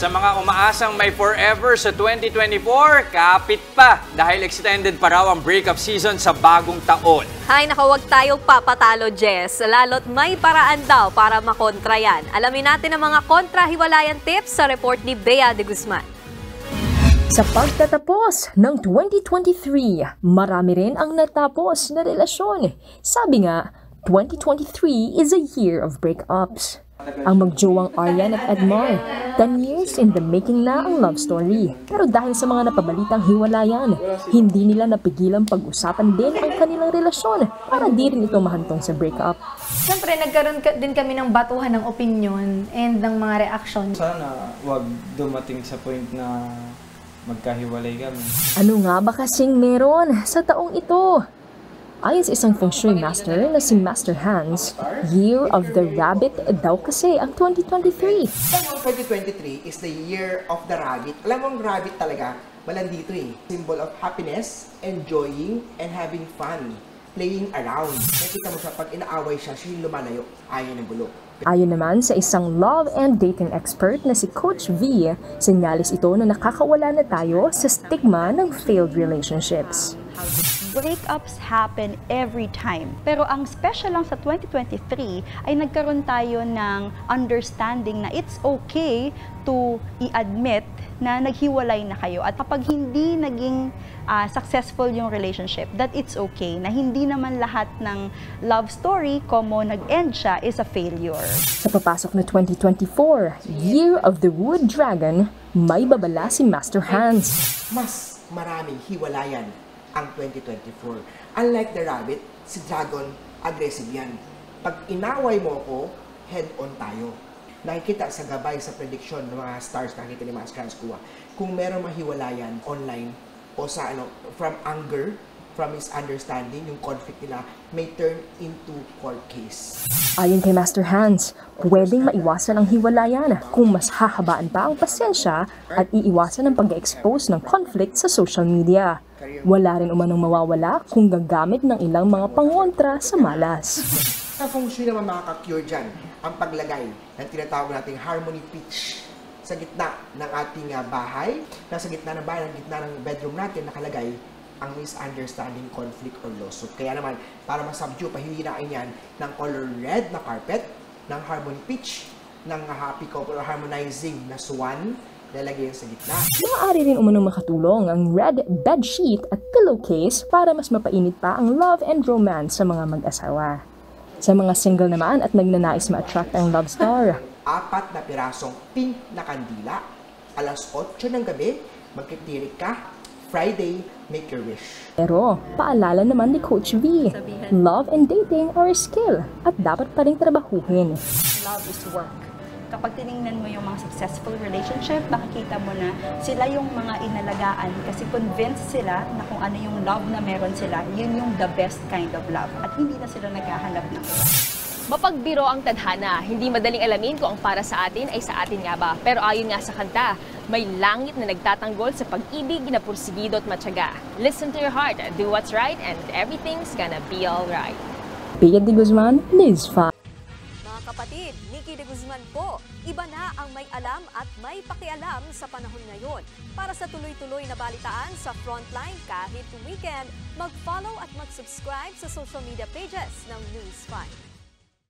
Sa mga umaasang may forever sa 2024, kapit pa dahil extended pa raw ang breakup season sa bagong taon. Hay, naku, wag tayo papatalo, Jess. Lalo't may paraan daw para makontra yan. Alamin natin ang mga kontra-hiwalayan tips sa report ni Bea de Guzman. Sa pagtatapos ng 2023, marami rin ang natapos na relasyon. Sabi nga, 2023 is a year of breakups. Ang magjowang Aryan at Edmar, 10 years in the making na ang love story. Pero dahil sa mga napabalitang hiwalayan, hindi nila napigilang pag-usapan din ang kanilang relasyon para di rin ito mahantong sa breakup. Siyempre, nagkaroon din kami ng batuhan ng opinion and ng mga reaction. Sana wag dumating sa point na magkahiwalay kami. Ano nga ba kasing meron sa taong ito? Ayon sa isang feng shui master na si Master Hans, Year of the Rabbit daw kasi ang 2023. Ang 2023 is the year of the rabbit. Alam mo, ang rabbit talaga, malandito eh. Symbol of happiness, enjoying, and having fun. Playing around. Nakita mo siya, pag inaaway siya, siya yung lumalayo. Ayaw ng gulo. Ayon naman sa isang love and dating expert na si Coach V, senyalis ito na nakakawala na tayo sa stigma ng failed relationships. Breakups happen every time. Pero ang special lang sa 2023 ay nagkaroon tayo ng understanding na it's okay to i-admit na naghiwalay na kayo. At kapag hindi naging successful yung relationship, that it's okay. Na hindi naman lahat ng love story, como nag-end siya, is a failure. Sa papasok na 2024, Year of the Wood Dragon, may babala si Master Hans. Mas maraming hiwalayan ang 2024. Unlike the rabbit, si dragon, aggressive yan. Pag inaway mo ko, head-on tayo. Nakikita sa gabay sa prediction ng mga stars, nakikita ni Master Hans Kua, kung meron mahiwalayan online o sa from anger, from misunderstanding, yung conflict nila may turn into court case. Ayon kay Master Hans, pwedeng maiwasan ang hiwalayan kung mas hahabaan pa ang pasensya at iiwasan ang pag-expose ng conflict sa social media. Wala rin umanong mawawala kung gagamit ng ilang mga pangontra sa malas. Sa feng shui naman makaka-cure dyan, ang paglagay ng tinatawag nating harmony pitch sa gitna ng ating bahay, nasa gitna ng bahay, ng gitna ng bedroom natin nakalagay ang misunderstanding, conflict, or lawsuit. Kaya naman, para masubdue, pahihirain yan ng color red na carpet, ng harmony pitch, ng happy couple or harmonizing na swan, lalagay sa gitna. Maaari rin umanong makatulong ang red bedsheet at pillowcase para mas mapainit pa ang love and romance sa mga mag-asawa. Sa mga single naman at nagnanais ma-attract ang love star, 4 na pirasong pink na kandila, alas 8 ng gabi, magtitirik ka, Friday, make your wish. Pero paalala naman ni Coach V, love and dating are a skill at dapat pa rin trabahuhin. Love is work. Kapag tinignan mo yung mga successful relationship, makikita mo na sila yung mga inalagaan kasi convinced sila na kung ano yung love na meron sila, yun yung the best kind of love at hindi na sila naghahanap ng iba. Mapagbiro ang tadhana, hindi madaling alamin kung ang para sa atin ay sa atin nga ba. Pero ayon nga sa kanta, may langit na nagtatanggol sa pag-ibig na pursigido at matyaga. Listen to your heart, do what's right, and everything's gonna be alright. Bea de Guzman, News 5. Mga kapatid, Nikki de Guzman po. Iba na ang may alam at may pakialam sa panahon ngayon. Para sa tuloy-tuloy na balitaan sa Frontline kahit weekend, mag-follow at mag-subscribe sa social media pages ng News 5.